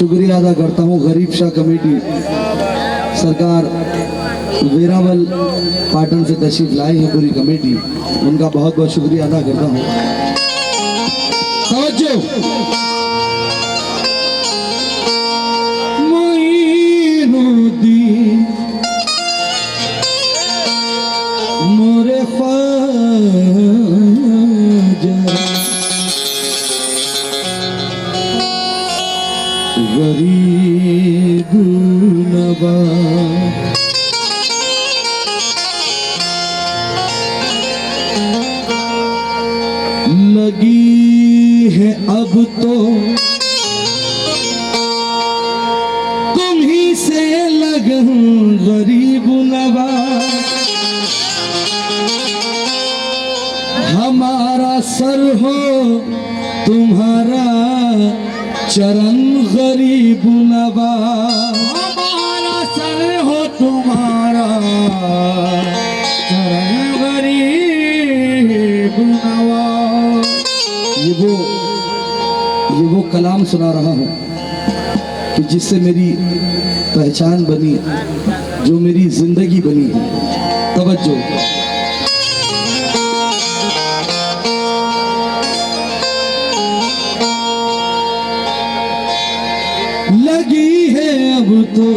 शुक्रिया अदा करता हूँ गरीब शाह कमेटी सरकार वेरावल पाटन से तशरीफ लाई है पूरी कमेटी, उनका बहुत बहुत शुक्रिया अदा करता हूँ। तवज्जो मोइनुद्दीन मोरे ख्वाजा गरीब नवाज लगी है अब तो तुम ही से लगन गरीब नवाज, हमारा सर हो तुम्हारा चरण गरीब नवाज, हमारा सर हो तुम्हारा चरण गरीब नवाज। ये वो कलाम सुना रहा हूँ कि जिससे मेरी पहचान बनी, जो मेरी जिंदगी बनी है। तवज्जो लगी है अब तो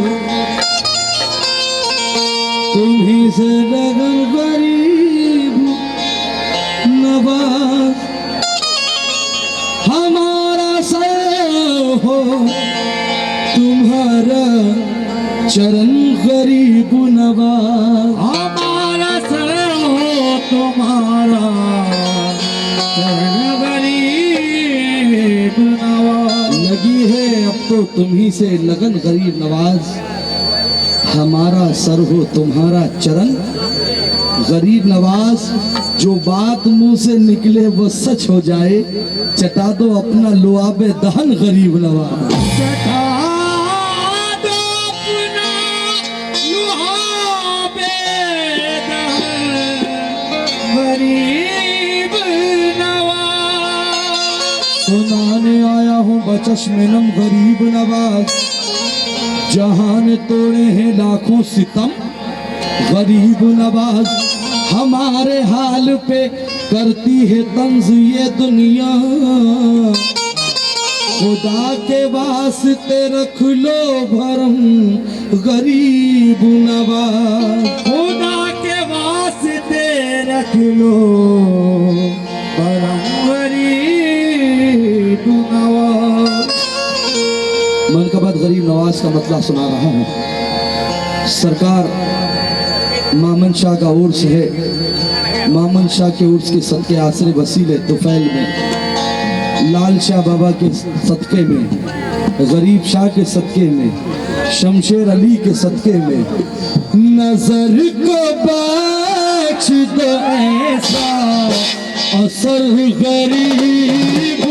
तुम्ही से लगन गरीब नवाज, हमारा सर हो तुम्हारा चरण गरीब नवाज, हमारा सर हो तुम्हारा चरण गरीब नवाज। लगी है अब तो तुम्ही से लगन गरीब नवाज, हमारा सर हो तुम्हारा चरण गरीब नवाज। जो बात मुंह से निकले वो सच हो जाए, चटा दो अपना लुआबे दहन गरीब नवाज, चटा दो अपना लुआबे दहन गरीब नवाज। सुनाने आया हूँ बचश्मे नम गरीब नवाज, जहां ने तोड़े हैं लाखों सितम गरीब नवाज, हमारे हाल पे करती है तंज ये दुनिया, खुदा के वास्ते रख लो भरम गरीब नवाज, खुदा के वास्ते रख लो भरम गरीब नवाज। मनकबत गरीब नवाज का मतलब सुना रहा हूँ। सरकार मामन शाह का उर्स है, मामन शाह के उर्स के सदके आसरे वसीले तुफैल में, लाल शाह बाबा के सदके में, गरीब शाह के सदके में, शमशेर अली के सदके में, नजर को बख्श दो ऐसा असर गरीब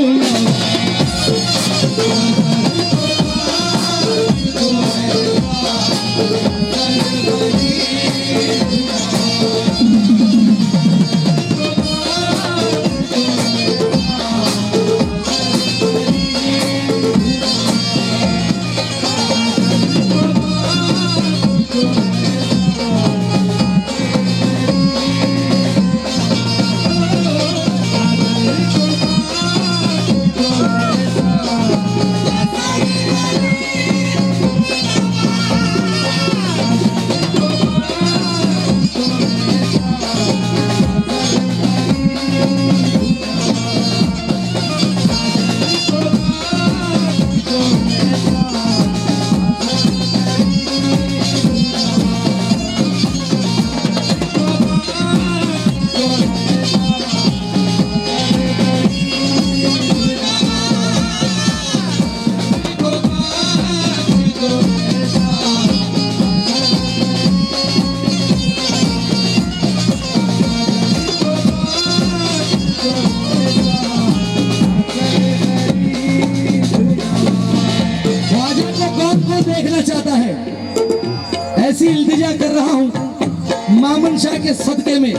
ऐसी इल्तिजा कर रहा हूँ मामन शाह के सदके में,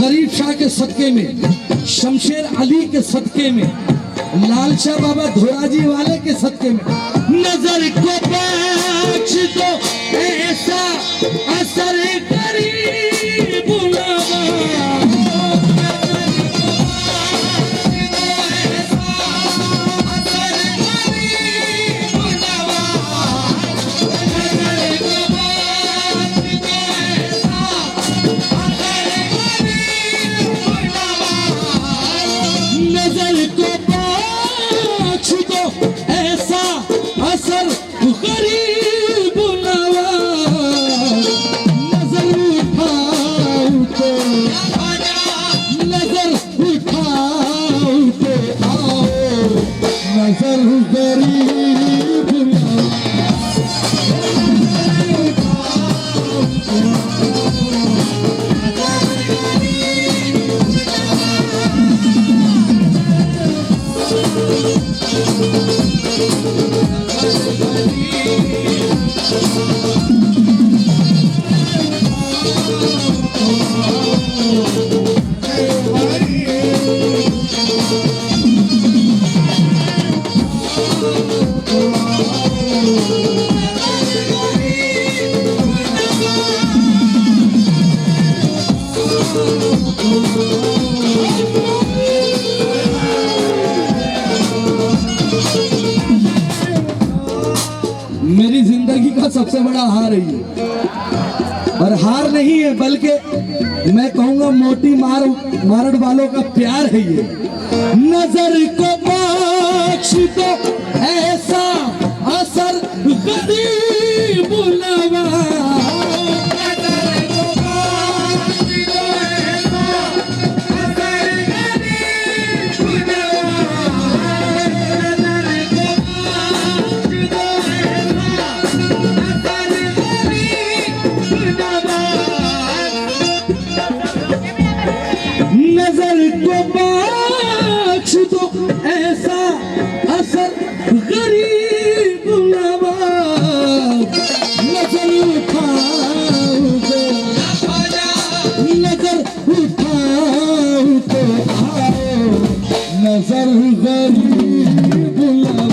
गरीब शाह के सदके में, शमशेर अली के सदके में, लाल शाह बाबा धोराजी वाले के सदके में, नजर को बख्श दो ऐसा असर करी बुलावा नजर को बख्श दो ऐसा असर करीब बुलावा नजर उठाओ तो नजर उठाओ तो आओ नजर करीब बुलावा मेरी जिंदगी का सबसे बड़ा हार है ये और हार नहीं है बल्कि मैं कहूंगा मोटी मारड़ वालों का प्यार है ये नजर को बख्श दो ऐसा असर करीब बुलावा नजर को बख्श दो ऐसा असर गरीब बुलावा नजर उठाओ तो नजर उठाओ तो आओ नजर गरीब बुलावा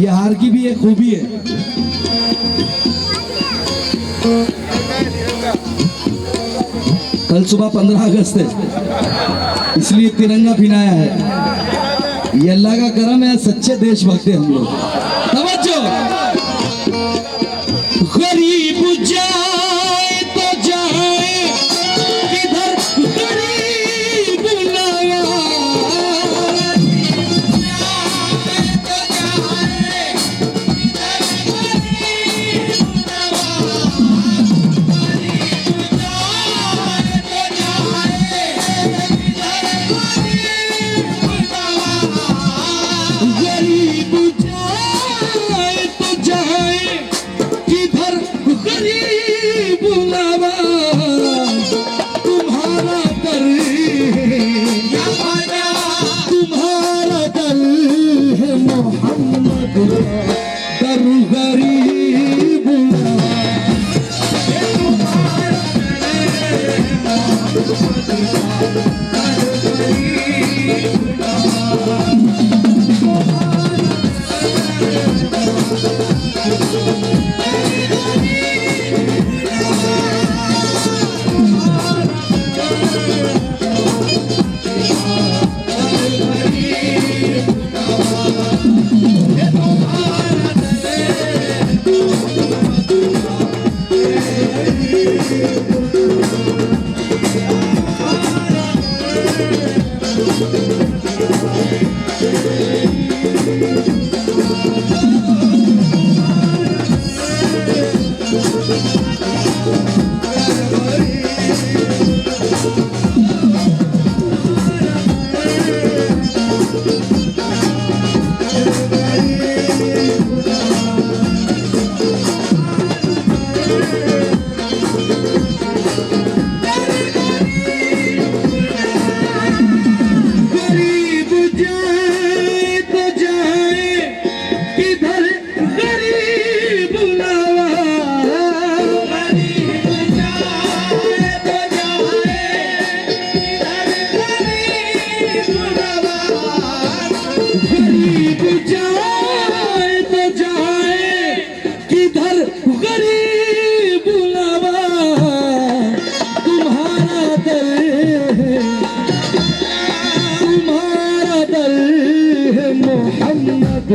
ये हार की भी एक खूबी है कल सुबह 15 अगस्त है इसलिए तिरंगा फिनाया है ये अल्लाह का करम है सच्चे देशभक्त हैं हम लोग तवज्जो गरीब जाए तो जाए किधर गरीब बुलाया गरीब जाए तो जाए किधर गरीब बुलावा तुम्हारा दर तुम्हारा दर है मोहम्मद दर गरीब बुलावा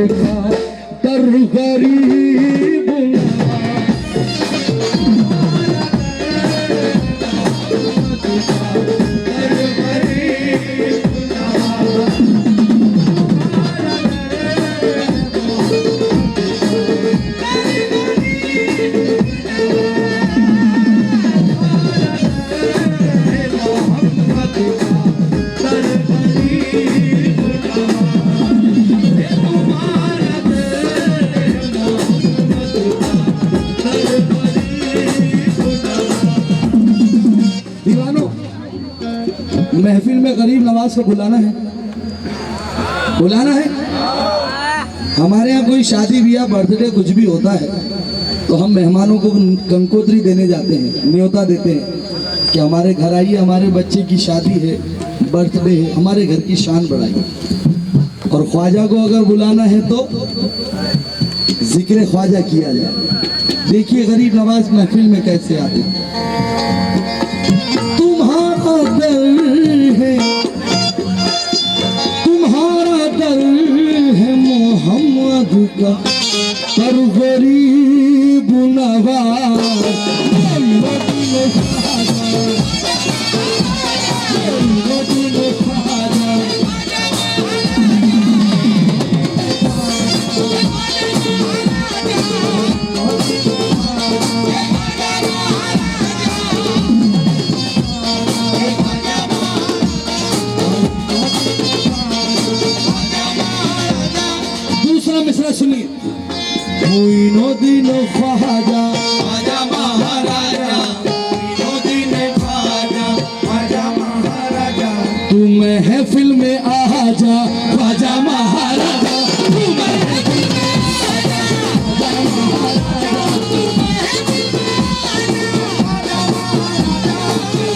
का कर गरीब दीवानों, महफिल में गरीब नवाज को बुलाना है, बुलाना है। हमारे यहाँ कोई शादी ब्याह बर्थडे कुछ भी होता है तो हम मेहमानों को कंकोत्री देने जाते हैं, न्योता देते हैं कि हमारे घर आइए, हमारे बच्चे की शादी है, बर्थडे है, हमारे घर की शान बढ़ाइए। और ख्वाजा को अगर बुलाना है तो जिक्र ख्वाजा किया जाए। देखिए गरीब नवाज महफिल में कैसे आते हैं। तुम्हारा दर है, तुम्हारा दर है मोहम्मद का कर गरीब नवाज। दूसरा मिसरा सुनिए। मोइनुद्दीन ख्वाजा ख्वाजा महाराजा, मोइनुद्दीन ख्वाजा, ख्वाजा महाराजा, तू महफिल में आ जा ख्वाजा महाराजा, तू महफिल में आ जा ख्वाजा महाराजा, तू महफिल में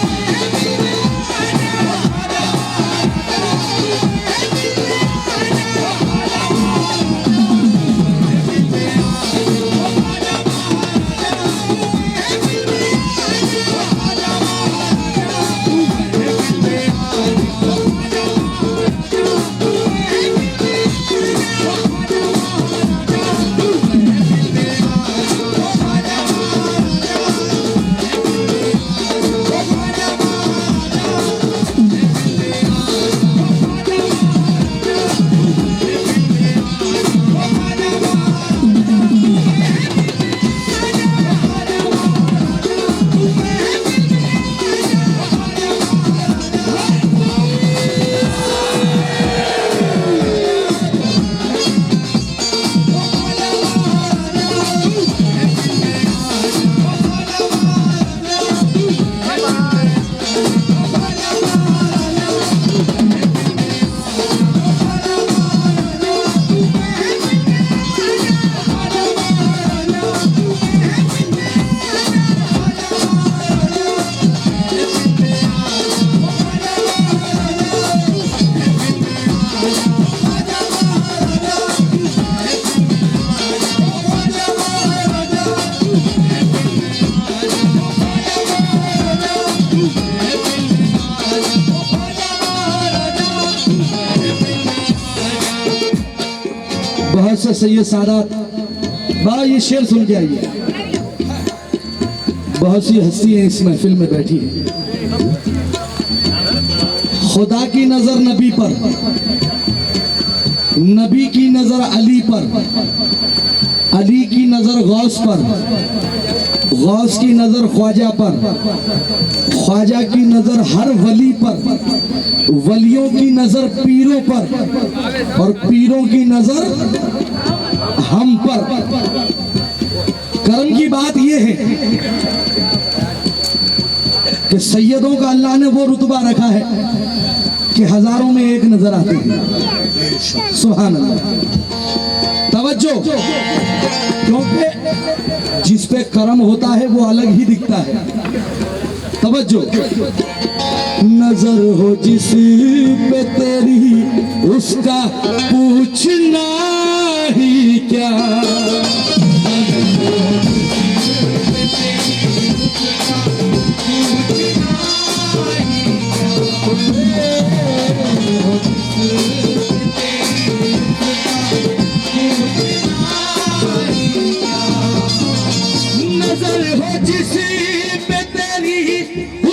आ जा ख्वाजा महाराजा, तू महफिल में आ जा ख्वाजा बहुत से सैयद सादात बड़ा ये शेर सुन के आइए। बहुत सी हस्तियां इस महफिल में बैठी है। खुदा की नजर नबी पर, नबी की नजर अली पर, अली की नजर गौस पर, गौस की नजर ख्वाजा पर, ख्वाजा की नजर हर वली पर, वलियों की नजर पीरों पर, और पीरों की नजर हम पर। कर्म की बात यह है कि सैयदों का अल्लाह ने वो रुतबा रखा है कि हजारों में एक नजर आते हैं। सुभान अल्लाह। तवज्जो, क्योंकि जिस पे कर्म होता है वो अलग ही दिखता है। तवज्जो, नजर हो जिस पे तेरी उसका पूछना ही क्या, हो जिस पे तेरी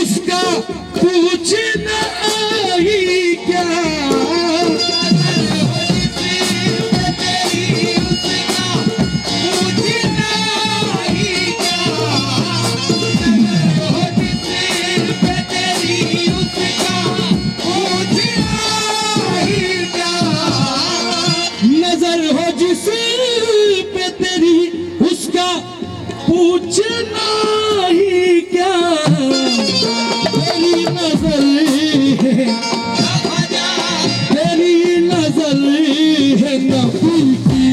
उसका पूछना ही क्या। नजर हो जिस पे तेरी उसका पूछना ही क्या। तेरी नजर है, तेरी नजर है नबी की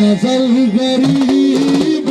नजर गरीब।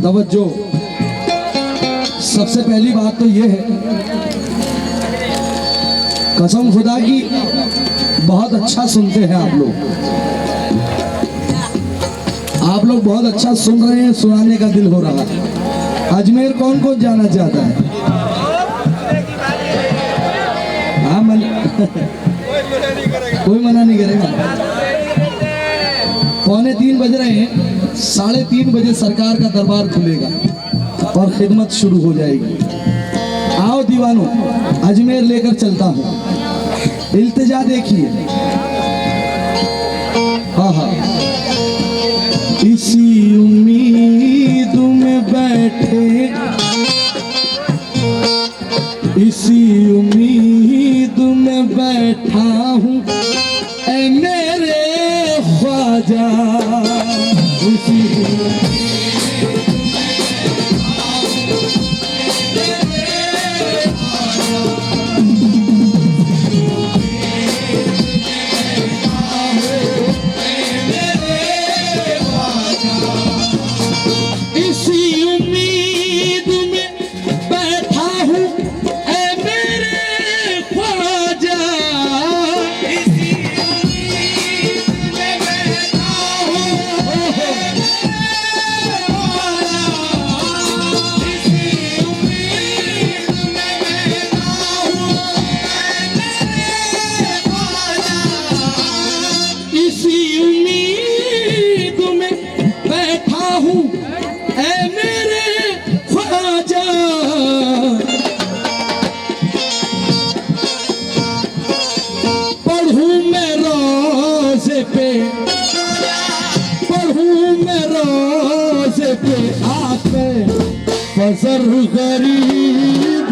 तवज्जो, सबसे पहली बात तो ये है, कसम खुदा की बहुत अच्छा सुनते हैं आप लोग। आप लोग बहुत अच्छा सुन रहे हैं, सुनाने का दिल हो रहा है। अजमेर कौन कौन जाना चाहता है? हाँ कोई मना नहीं करेगा। 2:45 बज रहे हैं, 3:30 बजे सरकार का दरबार खुलेगा और खिदमत शुरू हो जाएगी। आओ दीवानों, अजमेर लेकर चलता हूँ। इल्तिजा देखिए, हाँ हाँ। इसी उम्मीद में बैठे, इसी उम्मीद में बैठा हूँ ऐ मेरे ख्वाजा। इसी उम्मीद में बैठा हूँ ऐ मेरे ख्वाजा। इसी उम्मीद में बैठा हूँ इसी उम्मीद में बैठा हूँ ऐ मेरे ख्वाजा। इसी उम्मीद में बैठा हूँ ऐ मेरे ख्वाजा। पढ़ूं मैं रोज़े पे, पढ़ूं मैं रोज़े पे आके फजर गरीब।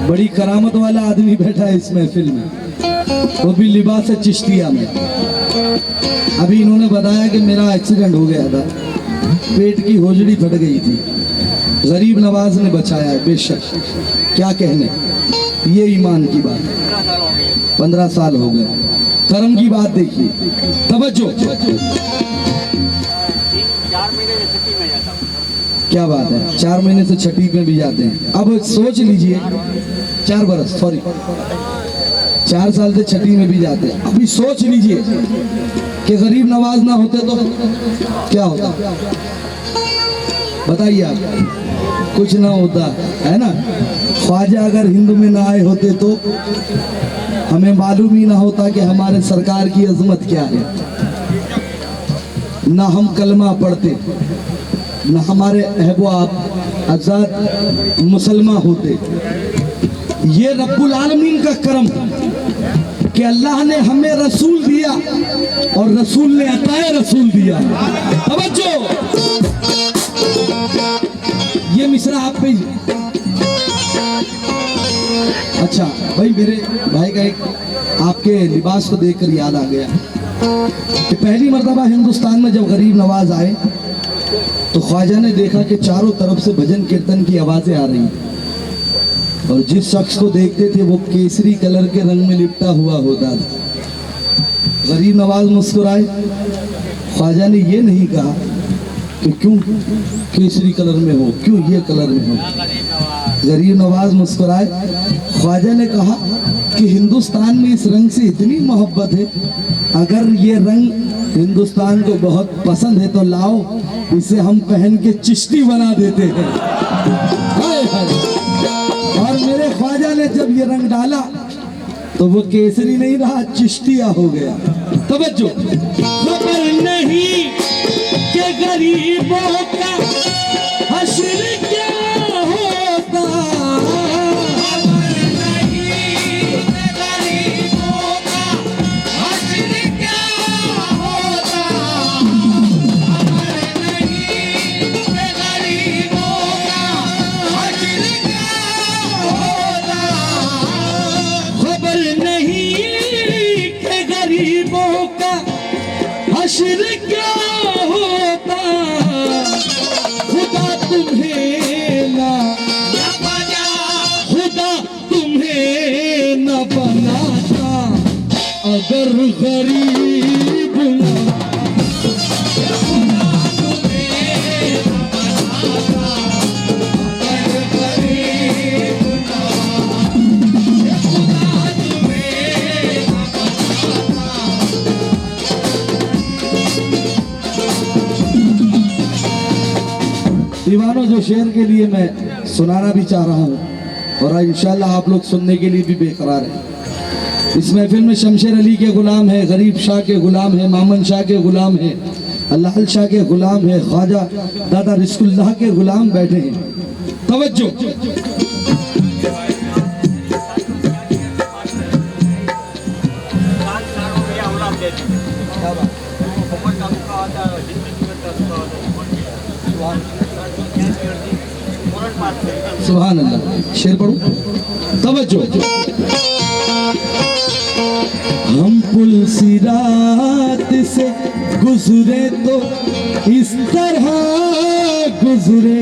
बड़ी करामत वाला आदमी बैठा है इस महफिल में, वो भी लिबास चिश्तिया में। अभी इन्होंने बताया कि मेरा एक्सीडेंट हो गया था, पेट की होजड़ी फट गई थी, गरीब नवाज ने बचाया है। बेशक, क्या कहने, ये ईमान की बात है। 15 साल हो गए। कर्म की बात देखिए, तवज्जो। क्या बात है, 4 महीने से छठी में भी जाते हैं। अब सोच लीजिए, 4 बरस, सॉरी 4 साल से छठी में भी जाते हैं। अभी सोच लीजिए कि गरीब नवाज ना होते तो क्या होता, बताइए आप। कुछ ना होता, है ना। ख्वाजा अगर हिंद में ना आए होते तो हमें मालूम ही ना होता कि हमारे सरकार की अजमत क्या है। ना हम कलमा पढ़ते, ना हमारे अहबाब आजाद मुसलमान होते। ये रब्बुल आलमीन का करम कि अल्लाह ने हमें रसूल दिया और रसूल ने अताए रसूल दिया। तवज्जो, ये मिसरा आप पे। अच्छा भाई, मेरे भाई का एक आपके लिबास को देखकर याद आ गया कि पहली मर्तबा हिंदुस्तान में जब गरीब नवाज आए तो ख्वाजा ने देखा कि चारों तरफ से भजन कीर्तन की आवाजें आ रही, और जिस शख्स को देखते थे वो केसरी कलर के रंग में लिपटा हुआ होता था। गरीब नवाज मुस्कुराए। ख्वाजा ने ये नहीं कहा कि क्यों केसरी कलर में हो, क्यों ये कलर में हो। गरीब नवाज मुस्कुराए। ख्वाजा ने कहा कि हिंदुस्तान में इस रंग से इतनी मोहब्बत है, अगर ये रंग हिंदुस्तान को बहुत पसंद है तो लाओ, इसे हम पहन के चिश्ती बना देते हैं। हाय हाय। और मेरे ख्वाजा ने जब ये रंग डाला तो वो केसरी नहीं रहा, चिश्तिया हो गया। तवज्जो, खबर नहीं कि गरीबों का हश्र क्या होता, खबर नहीं कि गरीबों का हश्र क्या होता, खबर नहीं कि गरीबों का हश्र क्या होता, खबर नहीं कि गरीबों का हश्र क्या होता। खुदा तुम्हें ना खुदा तुम्हें न बनाता अगर गरीब ना, खुदा तुम्हें न बनाता अगर गरीब ना, खुदा तुम्हें न बनाता। दीवानों, जो शेर के लिए मैं सुनाना भी चाह रहा हूँ और इंशाल्लाह आप लोग सुनने के लिए भी बेकरार हैं। इस महफिल में शमशेर अली के गुलाम है, गरीब शाह के गुलाम है, मामन शाह के गुलाम है, अल्लाह शाह के गुलाम है, ख्वाजा दादा रिस्कुल्लाह के गुलाम बैठे हैं। तवज्जो, सुभान अल्लाह। शेर पढ़ूं, तवज्जो। हम पुल सिरात से गुजरे तो इस तरह गुजरे,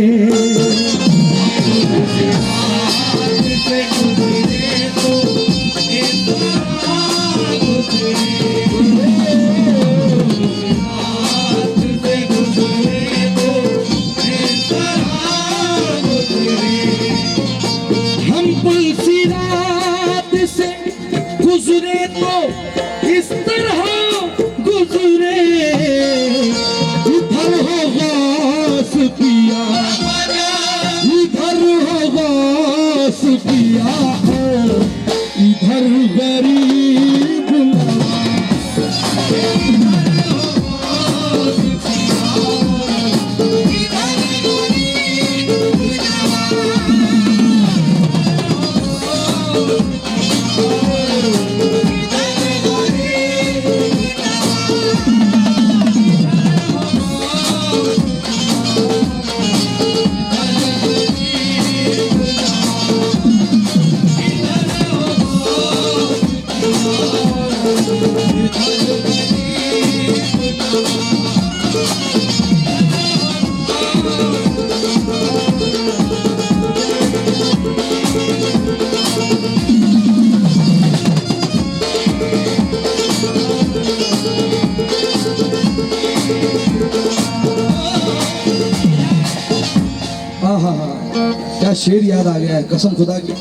गुजरे तो इस तरह गुजरे, इधर हो गौस पिया, इधर हो गौस क्या शेर याद आ गया है, कसम खुदा की।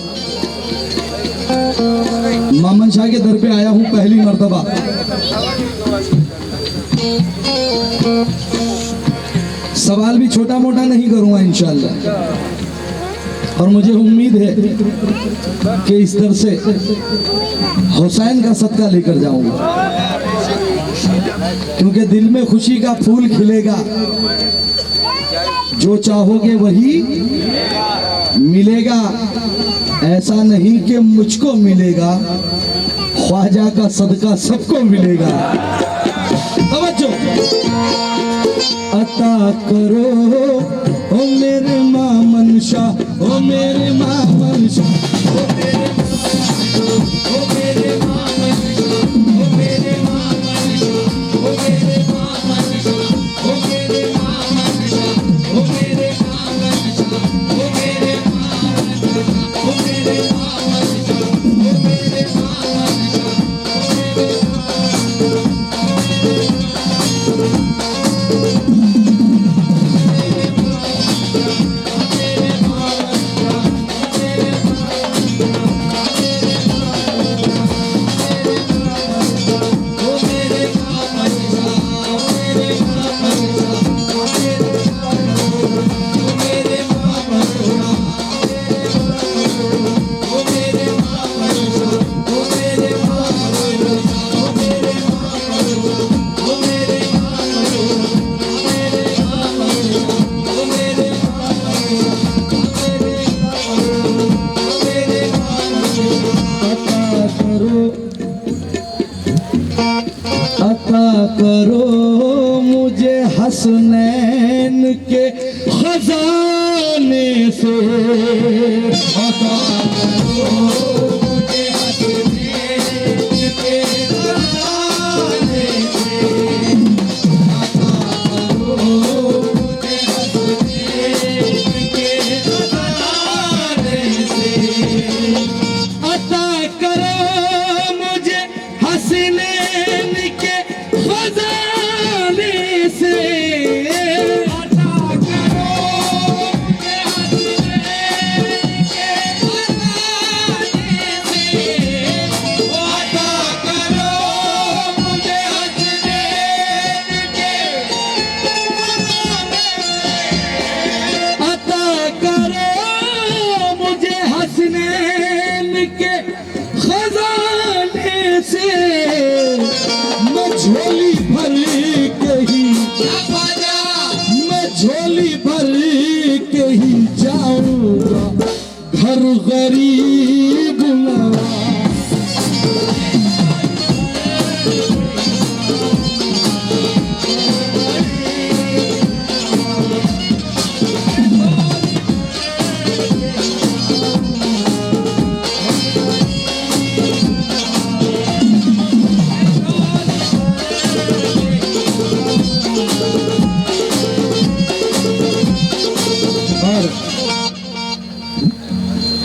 मामन शाह के दर पे आया हूं पहली मर्तबा। सवाल भी छोटा मोटा नहीं करूंगा इंशाअल्लाह, और मुझे उम्मीद है कि इस तरह से हुसैन का सदका लेकर जाऊंगा, क्योंकि दिल में खुशी का फूल खिलेगा। जो चाहोगे वही मिलेगा, ऐसा नहीं कि मुझको मिलेगा, ख्वाजा का सदका सबको मिलेगा। तवज्जो। अता करो ओ मेरे मामन शाह, ओ मेरे मामन शाह, ओ मेरे मामन शाह, ओ मेरे मामन शाह, ओ मेरे मामन शाह, ओ मेरे मामन शाह, ओ मेरे मामन शाह, ओ मेरे मामन शाह, ओ मेरे मामन शाह, ओ मेरे मामन शाह। अता करो मुझे हसनैन के खजाने से, अता करो मुझे हसनैन के खजाने से, अता करो मुझे हसनैन के खजाने से, अता करो मुझे हसनैन के खजाने से, अता करो मुझे हसनैन के खजाने से, अता करो मुझे हसनैन के खजाने से, अता करो मुझे हसनैन के खजाने से। मैं झोली भर के ही, मैं झोली भर के ही जाऊंगा घर गरीब नवाज।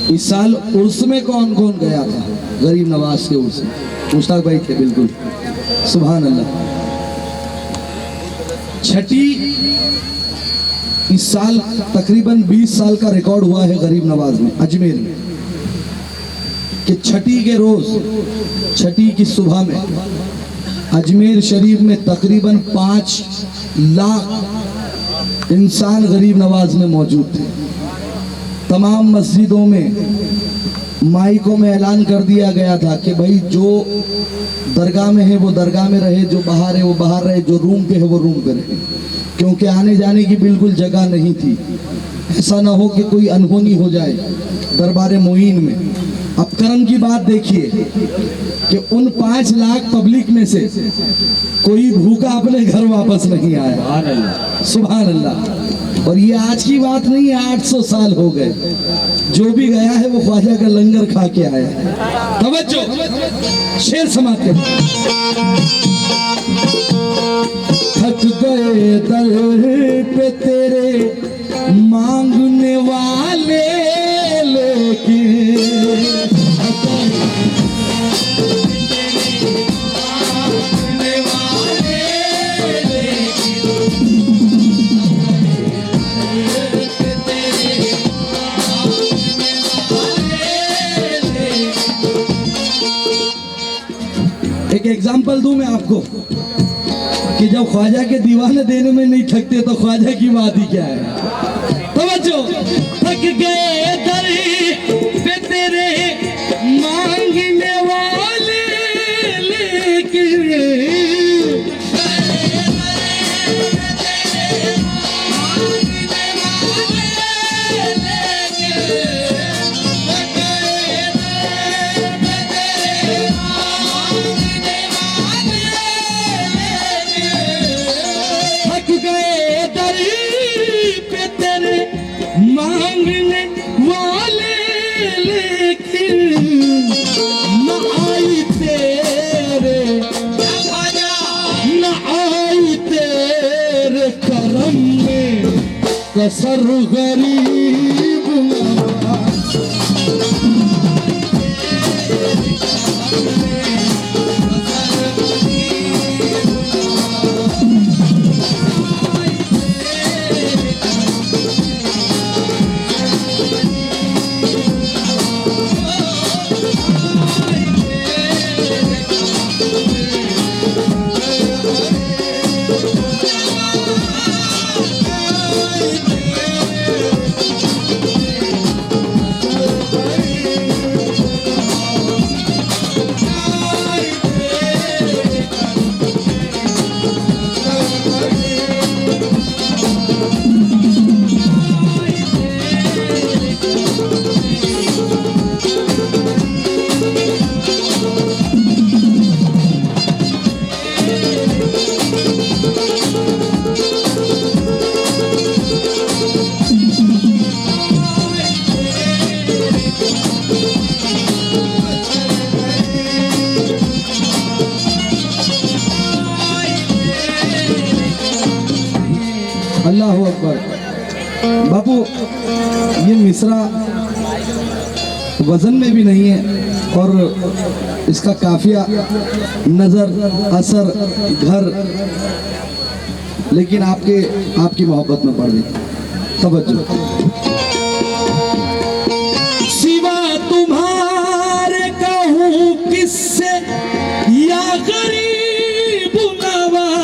इस साल उर्स में कौन कौन गया था? गरीब नवाज के उर्स में मुश्ताक भाई थे, बिल्कुल, सुभान अल्लाह। छठी इस साल तकरीबन 20 साल का रिकॉर्ड हुआ है गरीब नवाज में, अजमेर में, कि छठी के रोज, छठी की सुबह में अजमेर शरीफ में तकरीबन 5 लाख इंसान गरीब नवाज में मौजूद थे। तमाम मस्जिदों में माइकों में ऐलान कर दिया गया था कि भाई जो दरगाह में है वो दरगाह में रहे, जो बाहर है वो बाहर रहे, जो रूम पे है वो रूम पे रहे, क्योंकि आने जाने की बिल्कुल जगह नहीं थी। ऐसा ना हो कि कोई अनहोनी हो जाए दरबार मोइन में। अब करम की बात देखिए कि उन 5 लाख पब्लिक में से कोई भूखा अपने घर वापस नहीं आया, सुभान अल्लाह। और ये आज की बात नहीं है, 800 साल हो गए। जो भी गया है वो ख्वाजा का लंगर खा के आया है। तवज्जो, शेर समाते। थक गए दर पे तेरे मांगने वाले, लेकिन एग्जाम्पल दूं मैं आपको कि जब ख्वाजा के दीवाने देने में नहीं थकते तो ख्वाजा की बात ही क्या है। तवज्जो। थक गए दर पे तेरे मांगने वाले लेकिन मांगने वाले लेकिन न आई तेरे न आई तेरे करम में कसर गरीब नवाज। अल्लाह अकबर। बापू ये मिसरा वजन में भी नहीं है और इसका काफिया नजर असर घर लेकिन आपकी मोहब्बत में पड़ गई। तवज्जो। सिवा तुम्हारे कहूँ किससे या गरीब नवाज।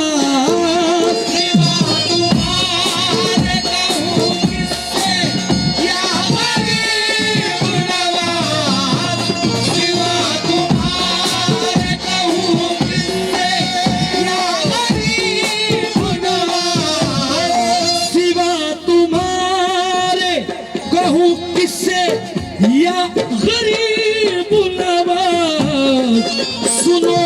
या गरीब नवाज सुनो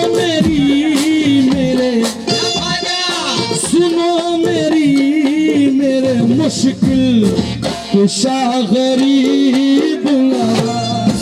मेरे मुश्किल कुशा गरीब नवाज।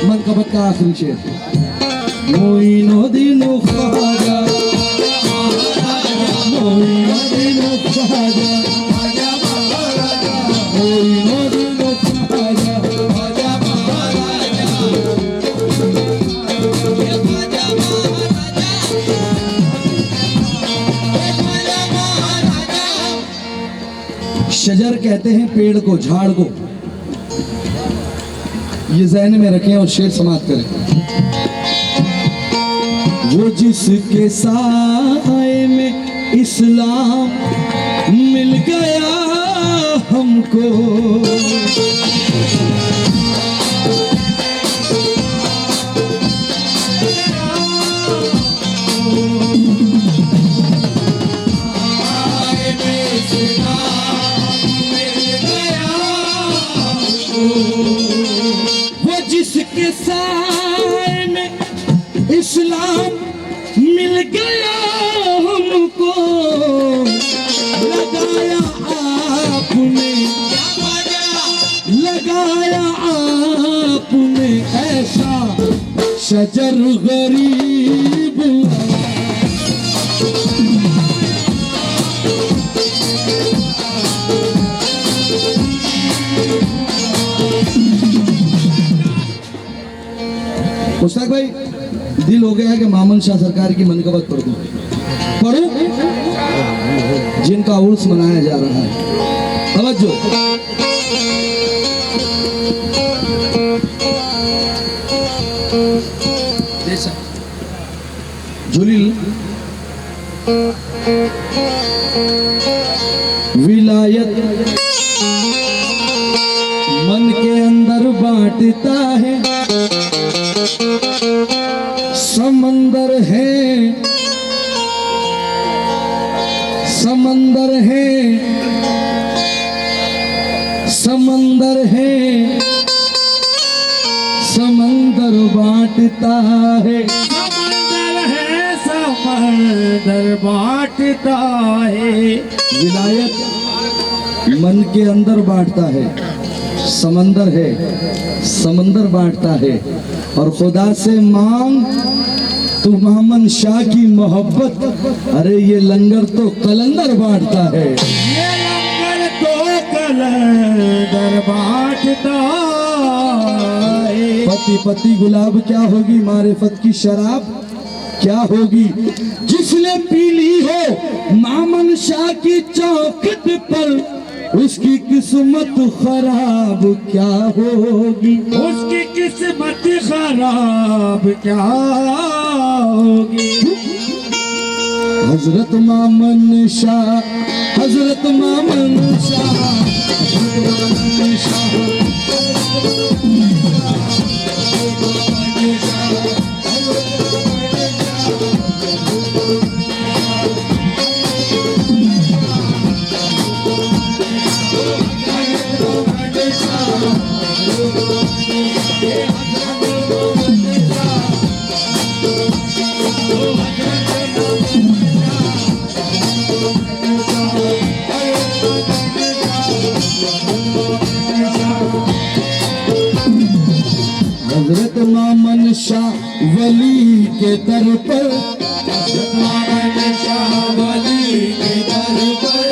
मनकबत का आखिरी शेर। मोइनुद्दीन ख्वाजा मोइनुद्दीन ख्वाजा मोइनुद्दीन ख्वाजा शजर कहते हैं पेड़ को, झाड़ को। ये ज़हन में रखें और शेर समाप्त करें। वो जिसके साए में इस्लाम मिल गया हमको, वो जिसके साए में इस्लाम मिल गया हमको, लगाया आपने ऐसा शजर गरीब। मुश्ताक भाई, दिल हो गया है कि मामन शाह सरकार की मनकबत पढ़ दूं। पढ़ूं? जिनका उर्स मनाया जा रहा है, तवज्जो। जुलील विलायत मन के अंदर बांटता है, समंदर है, समंदर है, समंदर है, समंदर बांटता है, समंदर बांटता है। विलायत मन के अंदर बांटता है, समंदर है, समंदर बांटता है। और खुदा से मांग तू मामन शाह की मोहब्बत, अरे ये लंगर तो कलंदर बांटता है। ये लंगर तो कलंदर बांटता है। पति पति गुलाब क्या होगी, मारिफत की शराब क्या होगी, जिसने पी ली हो मामन शाह की चौखट पर, उसकी किस्मत खराब क्या होगी, उसकी किस्मत खराब क्या होगी। हजरत मामन शाह, हजरत मामन शाह, हजरत मामन शाह, हजरत मामन शाह वली के दर पर, मामन शाह वली के दर पर,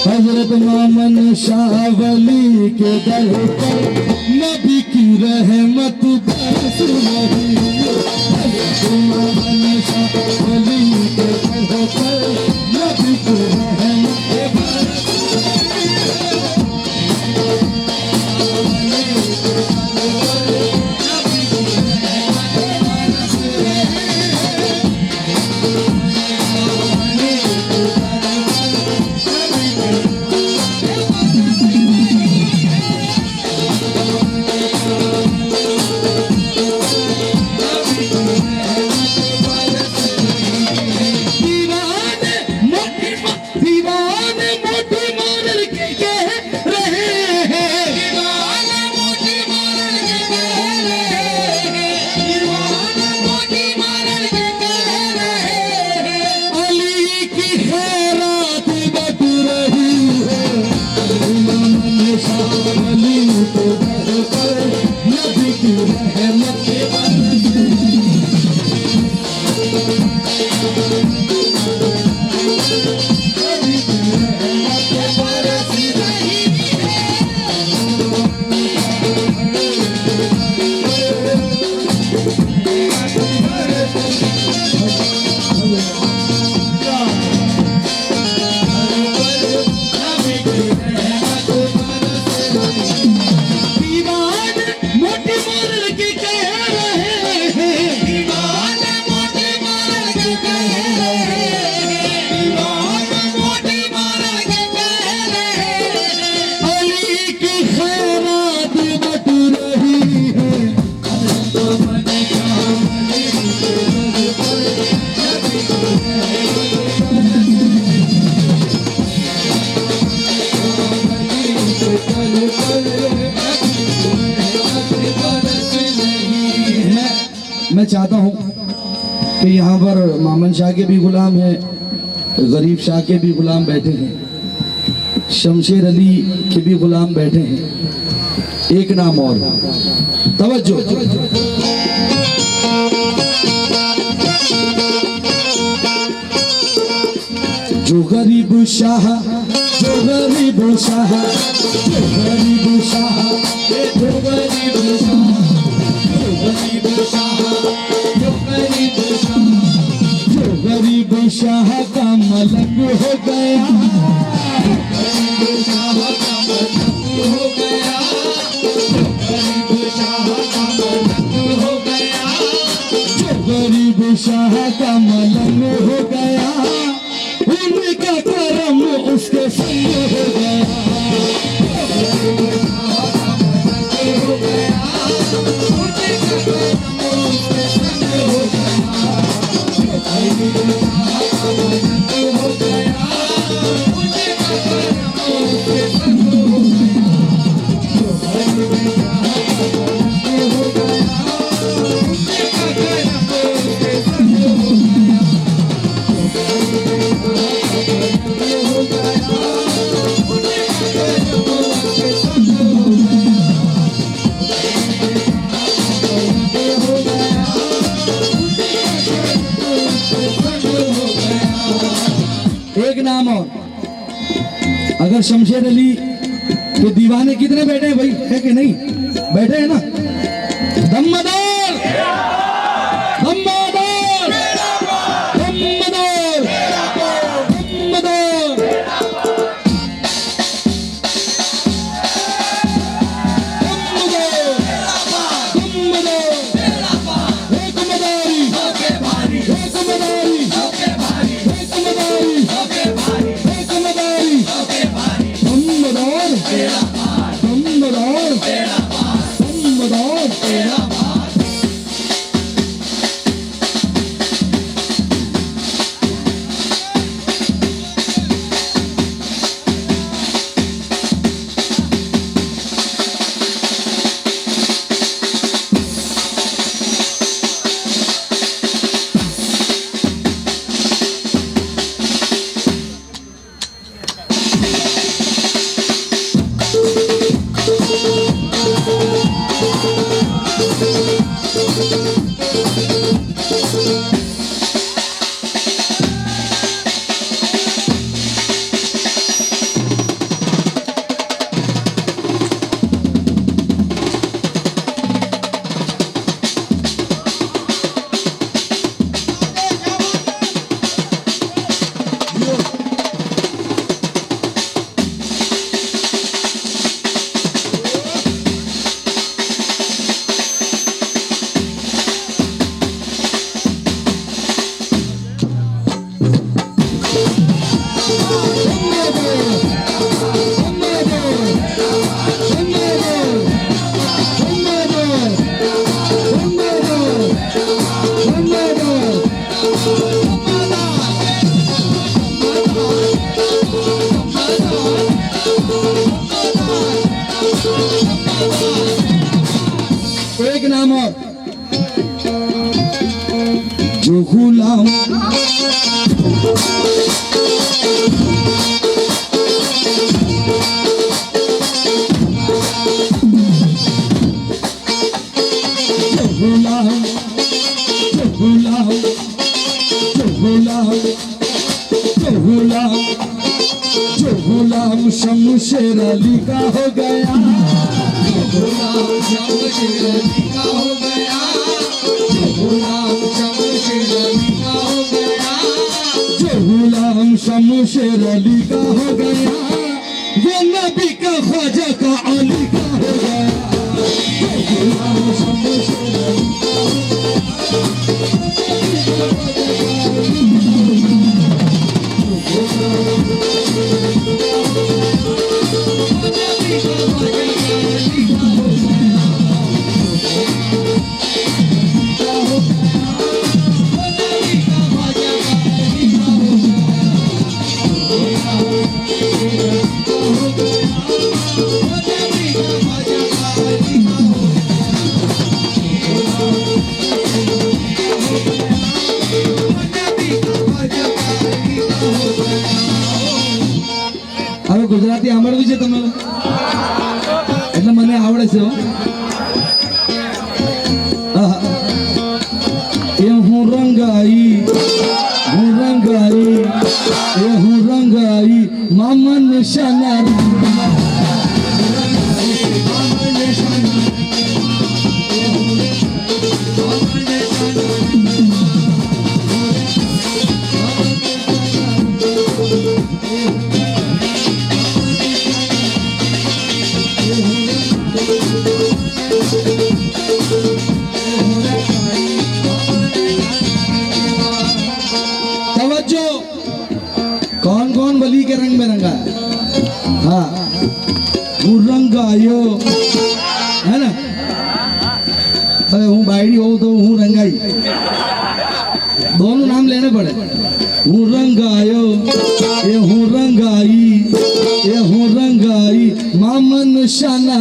हजरत मामन शाह वली के दर पर, नबी की रहमत बरस रही है। हजरत मामन शाह वली के दर पर, नबी की रहमत बरस रही मैं चाहता हूँ कि यहाँ पर मामन शाह के भी गुलाम हैं, गरीब शाह के भी गुलाम बैठे हैं, शमशेर अली के भी गुलाम बैठे हैं। एक नाम और, तवज्जो। जो गरीब शाह, जो गरीब शाह, जो गरीब शाह, जो गरीब शाह, जो गरीब शाह शाह का मलंग हो गया, गरीब शाह का मलंग हो गया, गरीब शाह का मलंग हो गया, गरीब शाह का मलंग हो गया, उनका करम उसके संग हो गया। गरीब शाह का मलंग हो गया, उनका करम उसके संग हो गया। गरीब शाह का मलंग हो गया, उनका करम उसके संग हो गया। गरीब शाह का मलंग हो गया, उनका करम उसके संग हो गया। एक नाम और, अगर शमशेर अली के दीवाने कितने बैठे हैं भाई, है कि नहीं? बैठे हैं ना? दम्मदार दम्मदार दम्मदार दम्मदार एक नाम और, जो गुलाम गुलाम शमशेर अली का हो गया, गुलाम शमशेर अली का हो गया, गुलाम शमशेर अली का हो गया, गुलाम शमशेर अली का हो गया, वो नबी का ख्वाजा का अली का हो गया। गुलाम शमशेर अली का हो હવે ગુજરાતી આવડવી છે તમને? એટલે મને આવડે છે હો. આહા. એ હું રંગાઈ એ હું રંગાઈ મામન નિશાના तवज्जो, कौन कौन बली के रंग में रंगा है? हाँ, वो रंग आयो है ना। अरे हूँ बायड़ी हो तो हूँ रंगाई, दोनों नाम लेने पड़े। हूँ रंग आयो, ये हूँ रंगाई, ये हूँ रंगाई, मामन शाना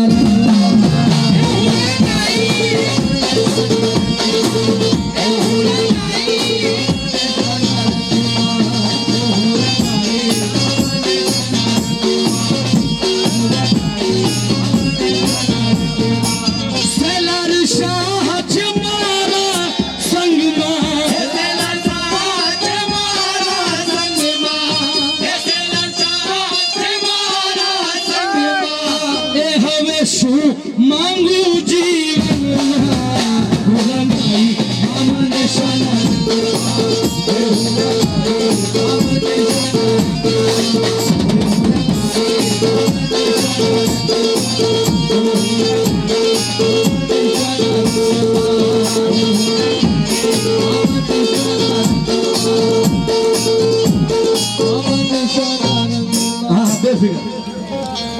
मांगू जीवन रंगाई मामन शाना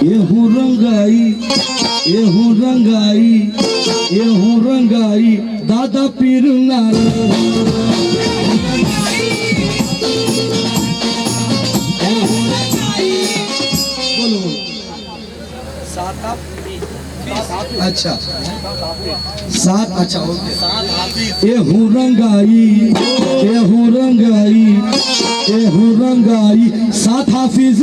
ये हूँ रंगाई, ये हूँ रंगाई, ये हूँ रंगाई, दादा पीर बोलो अच्छा सात, अच्छा ओके। ये हूँ रंगाई, ये हूँ रंगाई, ये हूँ रंगाई, सात हाफिज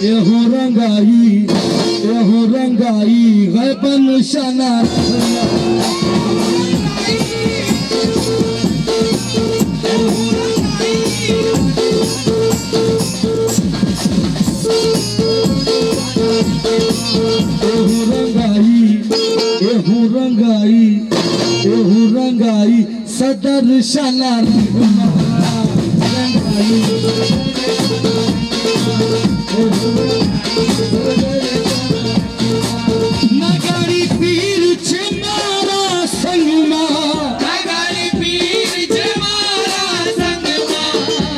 ये हूँ रंगाई, ये हूँ रंगाई, गैबन शाना ये हूँ रंगाई, ये हूँ रंगाई, सदर शाना नगाड़ी पीर छमारा संगमा, नगाड़ी पीर जमारा संगमा,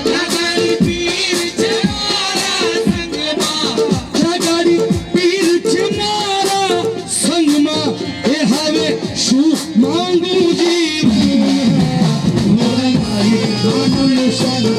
नगाड़ी पीर जमारा संगमा, नगाड़ी पीर छमारा संगमा, ए हवे शू मांगू जीवन रंगाई मामन शाना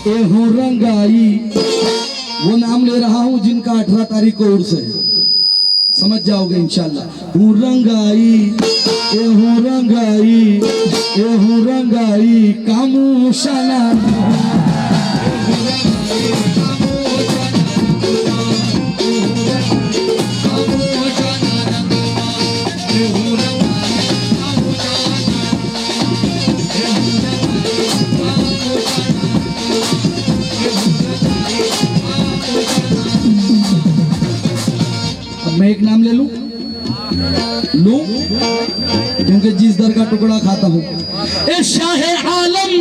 ए हूँ रंगाई, वो नाम ले रहा हूँ जिनका 18 तारीख को उर्स है, समझ जाओगे इंशाल्लाह। हूँ रंगाई, ए हूँ रंगाई, ए हूँ रंगाई, कामू शाना मैं एक नाम ले लूं क्योंकि जिस दर का टुकड़ा खाता हूं। ए शाहे आलम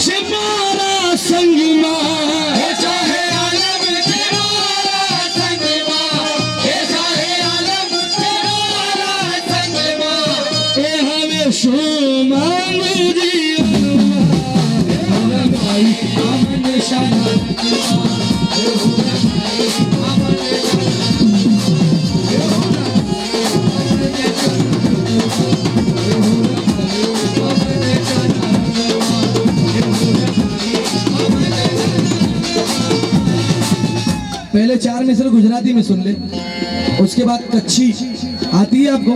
हमारा संगमा, शाहे आलम पहले 4 मिसर गुजराती में सुन ले, उसके बाद कच्छी आती है आपको?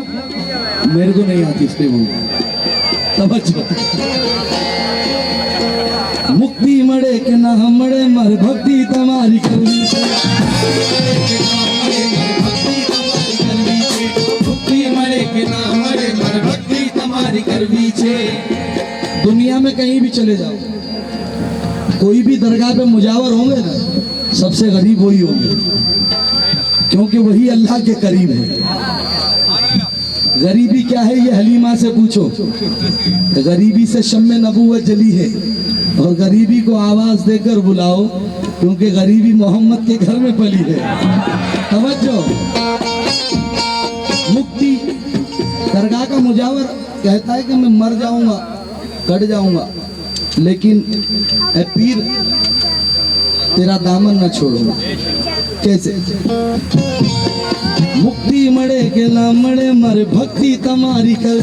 मेरे को नहीं आती, इसलिए बोल समझो। मुक्ति मड़े के ना मड़े मर भक्ति तुम्हारी करनी છે। मुक्ति मरे के ना मरे मर भक्ति तुम्हारी करवी छे। दुनिया में कहीं भी चले जाओ, कोई भी दरगाह पे मुजावर होंगे ना, सबसे गरीब वही होंगे, क्योंकि वही अल्लाह के करीब है। गरीबी क्या है ये हलीमा से पूछो। गरीबी से शम्मे नबूवत जली है, और गरीबी को आवाज देकर बुलाओ, क्योंकि गरीबी मोहम्मद के घर में पली है। समझो, मुक्ति दरगाह का मुजावर कहता है कि मैं मर जाऊंगा, कट जाऊंगा, लेकिन ए पीर तेरा दामन न छोड़ूंगा। कैसे? मुक्ति मड़े के ना मड़े मर भक्ति तुम्हारी कर।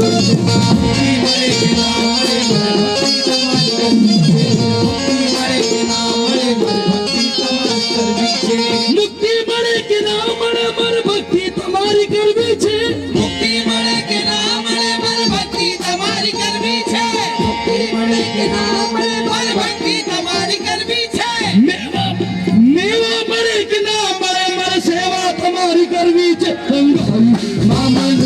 मुक्ति मरे के ना मरे मर भक्ति तुम्हारी करवी छे। मुक्ति मरे के ना मरे मर भक्ति तुम्हारी करवी छे। मुक्ति मड़े के ना मड़े मर भक्ति तुम्हारी करवी छे। मुक्ति मरे के ना मरे मर भक्ति तुम्हारी करवी छे। मुक्ति मरे के ना मरे मर भक्ति तुम्हारी करवी छे। मेवा मेवा मड़े के ना मड़े मर सेवा तुम्हारी करवी छे। मामन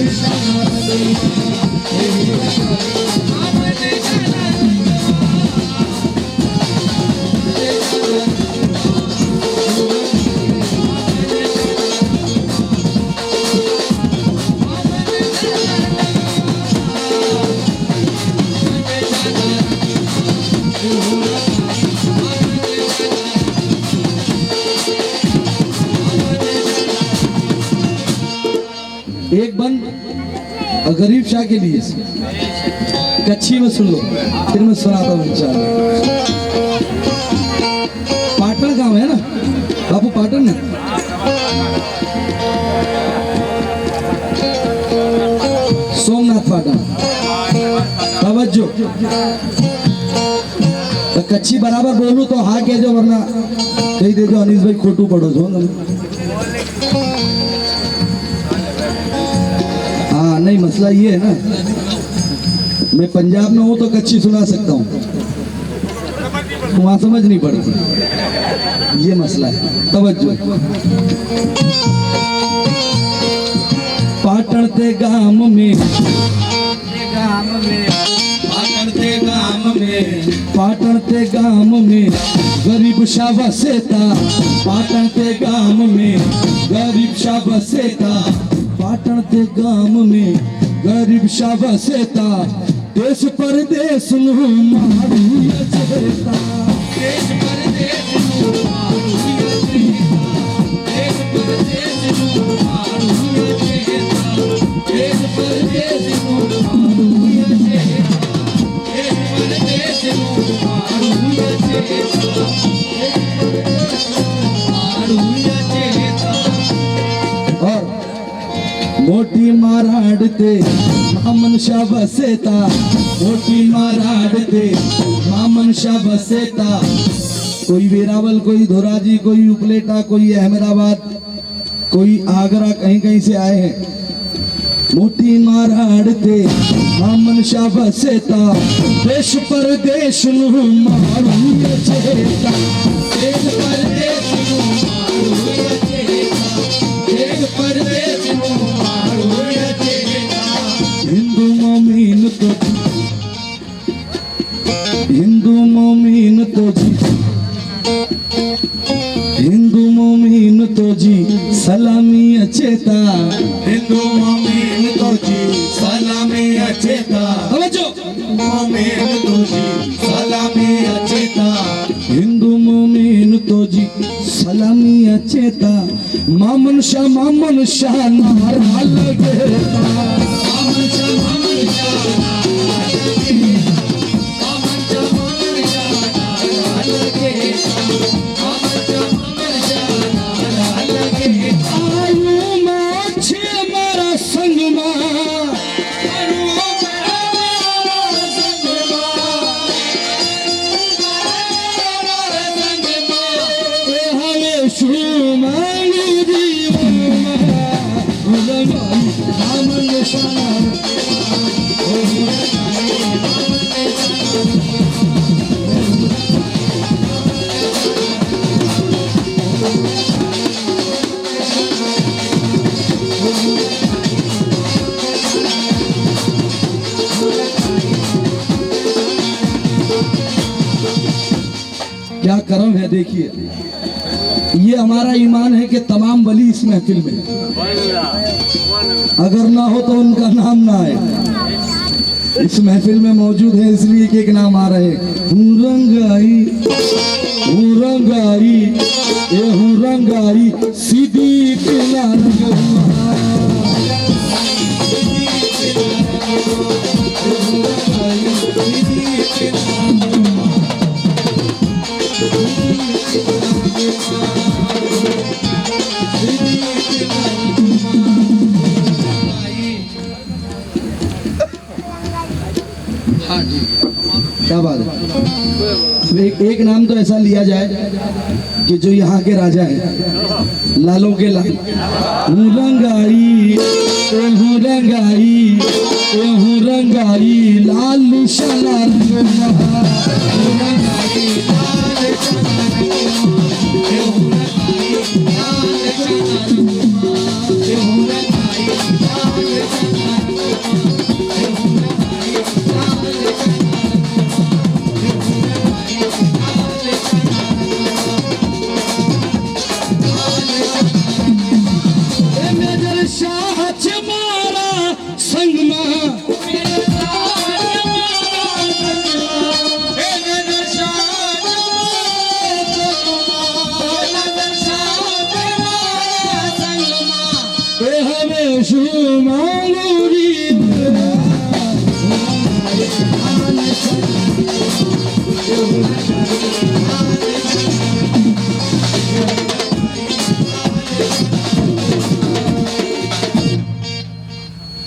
एक बंद गरीब शाह के लिए कच्छी में सुन लो, फिर मैं सुनाता हूँ इंशाल्लाह। पाटन गांव है ना बापू, पाटन है। सोमनाथ पाटन, तवज्जो। तो कच्छी बराबर बोलूं तो हाँ कह जो, वरना कही दे जो अनीस भाई खोटू पड़ो जो। हाँ नहीं, मसला ये है ना, मैं पंजाब में हूँ तो कच्ची सुना सकता हूँ, वहाँ समझ नहीं पड़ती, ये मसला है। तवज्जो। पाटण ते गाम में, पाटण ते गाम में, पाटण ते गाम में गरीब शाह बसेता। पाटण ते गाम में गरीब शाह बसेता। पाटण ते गाम में गरीब शाह बसेता। देश परदेश नु मारू चेता। देश परदेश नु मारू चेता। देश परदेश नु मारू चेता। देश परदेश नु मारू चेता। देश परदेश नु मारू चेता। मारू चेता। और मोटी माराडते मामन शाह बसेता। मोटी माराडते मामन शाह बसेता। कोई वेरावल, कोई धोराजी, कोई उपलेटा, कोई अहमदाबाद, कोई आगरा, कहीं कहीं से आए हैं। मोटी माराडते मामन शाह बसेता। देश परदेश नु मारू चेता। देश परदेश नु मारू चेता। देश परदेश नु मारू चेता। हिंदू मोमीन तो हिंदू मोमीन तो जी, हिंदू मोमीन तो जी सलामी अचेता। हिंदू मोमीन तो जी सलामी अचेता। समझो, मोमीन तो जी सलामी अचेता। हिंदू मोमीन तो जी सलामी अचेता। मामन शाह नारा लगेता। मामन शाह मामन शाह लगेता। मामन शाह मामन शाह लगेता। मामन क्या करम है देखिए, ये हमारा ईमान है कि तमाम वली इस महफिल में, अगर ना हो तो उनका नाम ना आए। इस महफिल में मौजूद है इसलिए कि एक नाम आ रहे रंगाई रंगाई रंगाई सीधी पिला हाँ जी, क्या बात है। एक नाम तो ऐसा लिया जाए कि जो यहाँ के राजा हैं, लालों के लाल। रंगाई रंगाई रंगाई लाल शलाल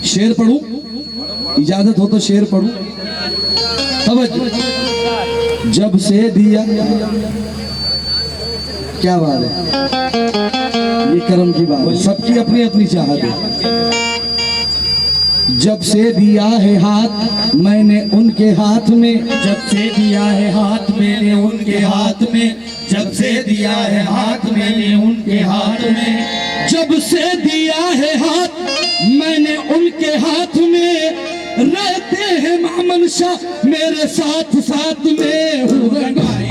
शेर पढ़ूं, इजाजत हो तो शेर पढ़ूं। तब जब से दिया, क्या बात है, ये करम की बात है, सबकी अपनी अपनी चाहत है। जब से दिया है हाथ मैंने उनके हाथ में, जब से दिया है हाथ मैंने उनके हाथ में, जब से दिया है हाथ मैंने उनके हाथ में, जब से दिया है हाथ मैंने उनके हाथ में, रहते हैं मामन शाह मेरे साथ साथ में। रंगाई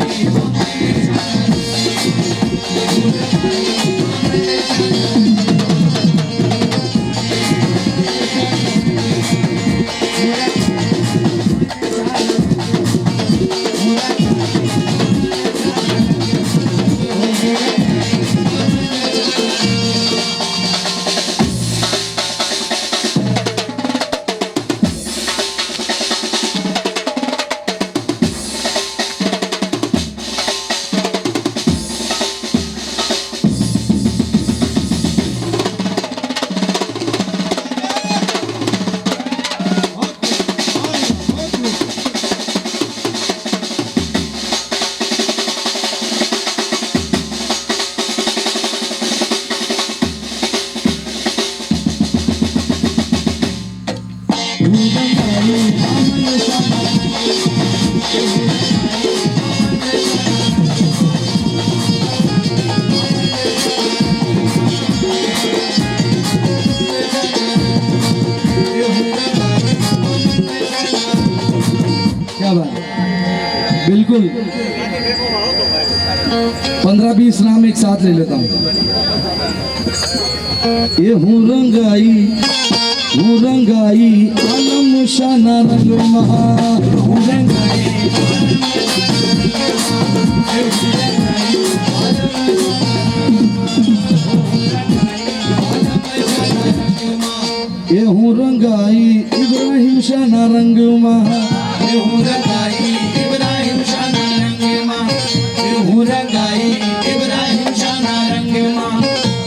क्या बात, बिल्कुल 15-20 नाम एक साथ ले लेता हूँ। ये हूँ रंगाई आलम शाना रंग महा, ये हूँ रंगाई इब्राहिम शाना रंग महा, ये हूँ रंगाई इब्राहिम शाना रंग माँ, ये हूँ रंगाई इब्राहिम शाना रंग माँ,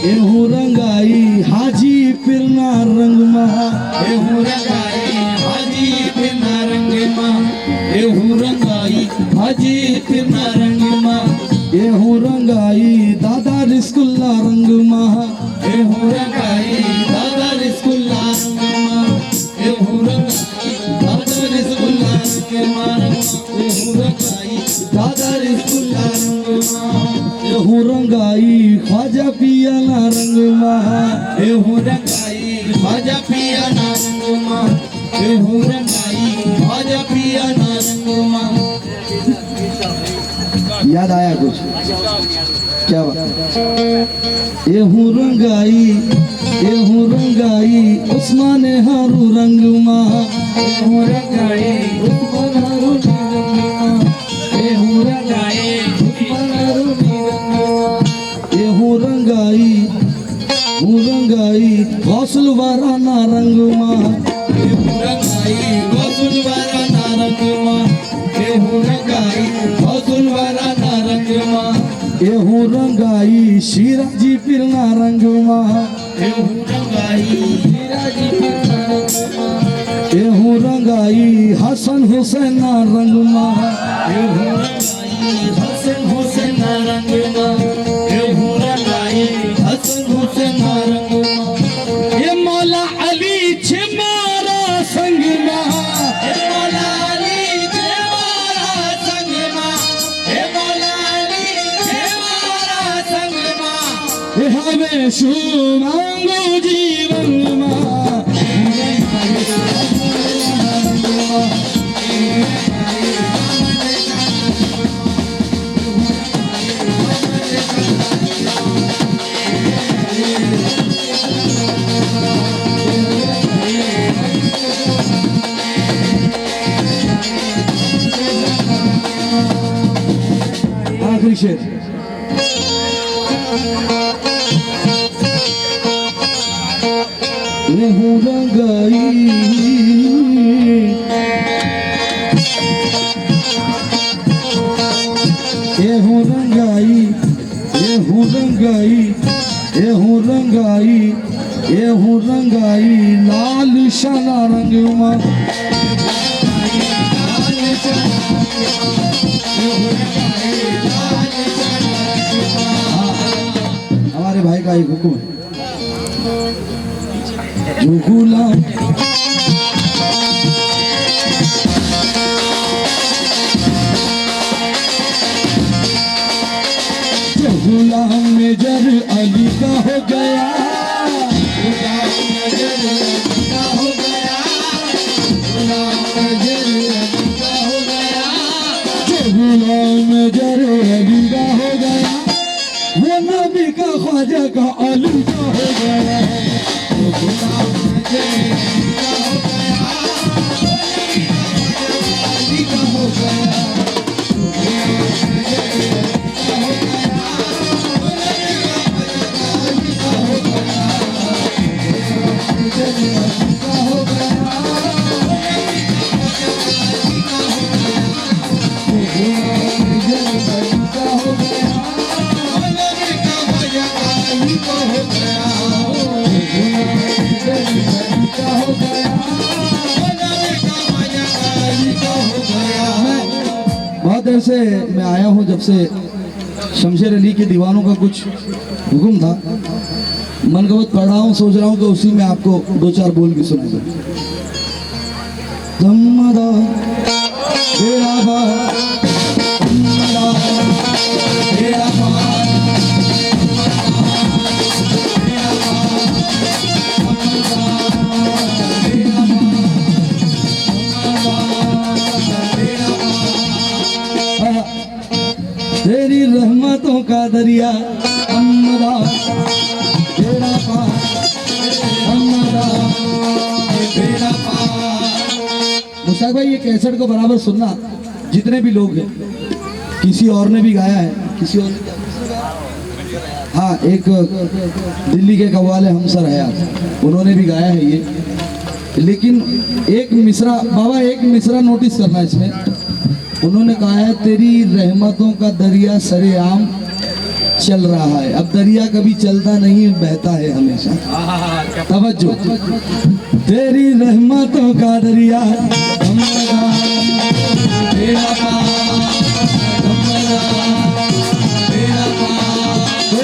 ये हूँ रंगाई हाजी पिरना रंग महा, ये हूँ रंगाई हाजी फिरना रंग माँ, ये हूँ रंगाई हाजी फिरना रंग माँ, ये हूँ रंगाई दादा रिस्कुल्ला रंग महा ए हो रंगाई दादा रिस्कुल्ला रंगमा ए हो रंगाई दादा रिस्कुल्ला रंगमा ए हो रंगाई दादा रिस्कुल्ला रंगमा एहू रंगाई ख्वाजा पिया ना रंग महा ए हो रंगाई ख्वाजा पिया ना रंगमा ए हो रंगाई ख्वाजा पिया ना रंगमा याद आया कुछ क्या बात एहू रंगाई उस्मान हारू रंग महा ए हो रंगाई उस्मान हारू रंगमा ए हो रंगाई उस्मान हारू रंगमा एहू रंगाई गौसल वारा ना रंग महा ए हो रंगाई गौसल वाला ना रंगमा ए हो रंगाई गौसल वाला ना रंगमा एहू रंगाई शिराजी पिरना रंग महा ए हो रंगाई हीराजी पिता रंगमा एहू रंगाई हसन हुसैन ना रंग महा ए हो रंगाई हसन हुसैन ना रंगमा ए हो रंगाई हसन हुसैन ना रंगमा ये मौला अली छे मारा संग महा ए मौला अली जय मारा संगमा ए मौला अली जय मारा संगमा ये हमें शू मांगो जीवन महा आखिरी शेर एहू रंगाई एहू रंगाई एहू रंगाई एहू रंगाई एहू रंगाई लाल शाला रंग महा हमारे भाई का एक हुक्म है जो गुलाम जो गुलाम मेजर अली का हो गया गुलाम नजर अली का हो गया गुलाम नजर अली का हो गया जो गुलाम मेजर अली का हो गया वो नबी का ख्वाजा का अली का हो गया गुलाम नजर अली का हो गया अली का हो गया बहुत देर से मैं आया हूँ जब से शमशेर अली के दीवानों का कुछ हुक्म था मनगवत पढ़ रहा हूँ सोच रहा हूँ कि उसी में आपको दो चार बोल भी सुना दूं। जम्मदा बेड़ा बार, जम्मदा बेड़ा बार, तेरी रहमतों का दरिया अम्मदा बेड़ा पार, अम्मदा बेड़ा पार। मुश्ताक भाई ये कैसेट को बराबर सुनना, जितने भी लोग हैं, किसी और ने भी गाया है, किसी और ने हाँ एक दिल्ली के कव्वाल हमसर हयात उन्होंने भी गाया है ये, लेकिन एक मिसरा बाबा एक मिसरा नोटिस करना इसमें, उन्होंने कहा है तेरी रहमतों का दरिया सरेआम चल रहा है। अब दरिया कभी चलता नहीं बहता है हमेशा। तवज्जो, तेरी रहमतों का दरिया अम्मदा बेड़ा पार, अम्मदा बेड़ा पार,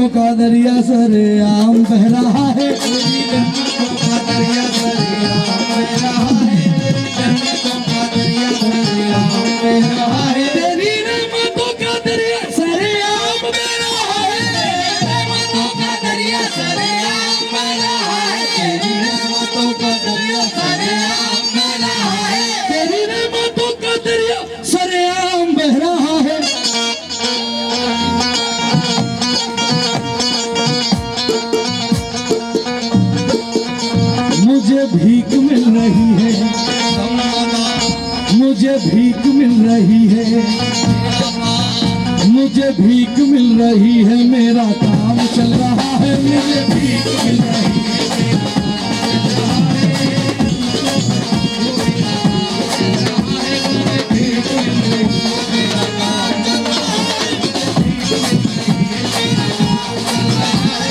गलियों का दरिया सरे आम बह रहा है, तेरी जन्नतों का दरिया सरेआम बह रहा है, तेरी जन्नतों का दरिया सरेआम बह रहा है, तेरी रहमतों का दरिया सरे आम बह रहा है, रहमतों का दरिया सरेआम बह रहा है, तेरी रहमतों का दरिया सरेआम बह रहा है। तेरी रहमतों का दरिया सरे आम बह रहा है। मुझे भीख मिल रही है, मुझे भीख मिल रही है, मुझे भीख मिल रही है, मेरा काम चल रहा है, मुझे भीख मिल रही है।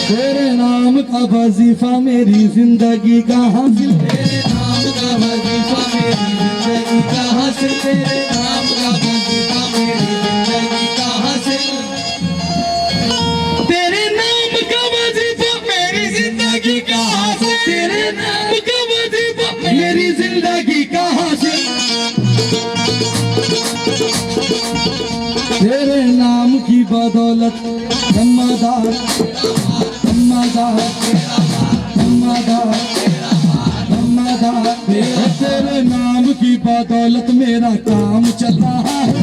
तेरे नाम का वजीफा मेरी जिंदगी का हासिल, तेरे नाम का वजीफा मेरी जिंदगी का हासिल, तेरे नाम का वजीफा मेरी जिंदगी का हासिल, तेरे नाम का वजीफा मेरी जिंदगी का हासिल, तेरे नाम का वजीफा मेरी जिंदगी का हासिल। तेरे नाम की बदौलत दम्मादार दम्मादार दम्मादार दम्मादार, तेरे नाम की बदौलत मेरा काम चल रहा है,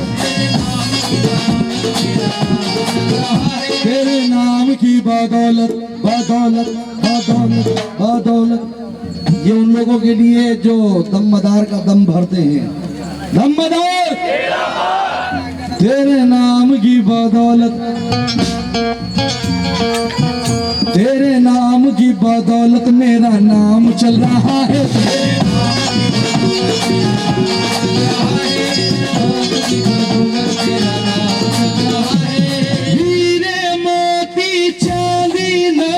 तेरे नाम की बदौलत बदौलत बदौलत बदौलत। ये उन लोगों के लिए जो दम्मदार का दम भरते हैं, दम्मदार तेरे नाम की बदौलत, तेरे नाम की बदौलत मेरा नाम चल रहा है, हीरे मोती चांदी ना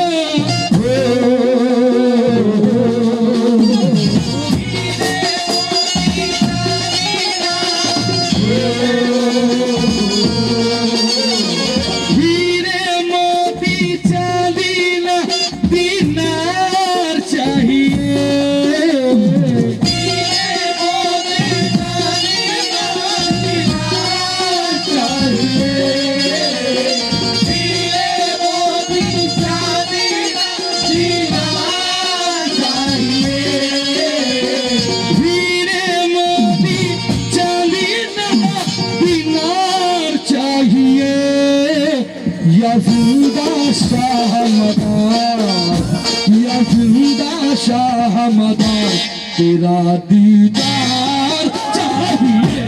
हीरे मोती चांदी ना दीनार चाहिए, हीरे मोती चांदी ना दीनार चाहिए, या जिंदा शाह मदार, या जिंदा शाह मदार, तेरा दीदार चाहिए।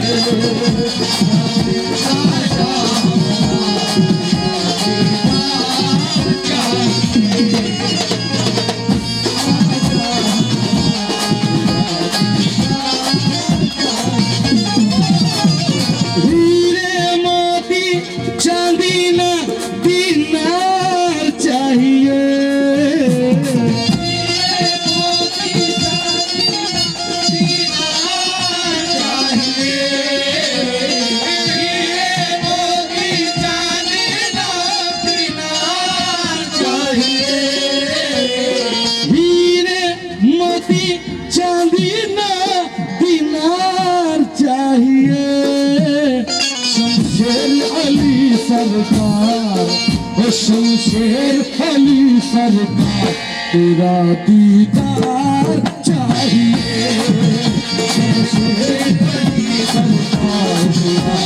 हीरे मोती चांदी ना दीनार चाहिए, हीरे मोती चांदी ना दीनार चाहिए, शमशेर अली सरकार, ओ शमशेर अली सरकार, तेरा दीदार चाहिए, शमशेर अली सरकार, तेरा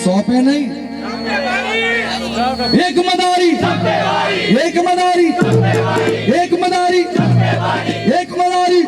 सौंपे नहीं, एक मदारी एक मदारी एक मदारी एक मदारी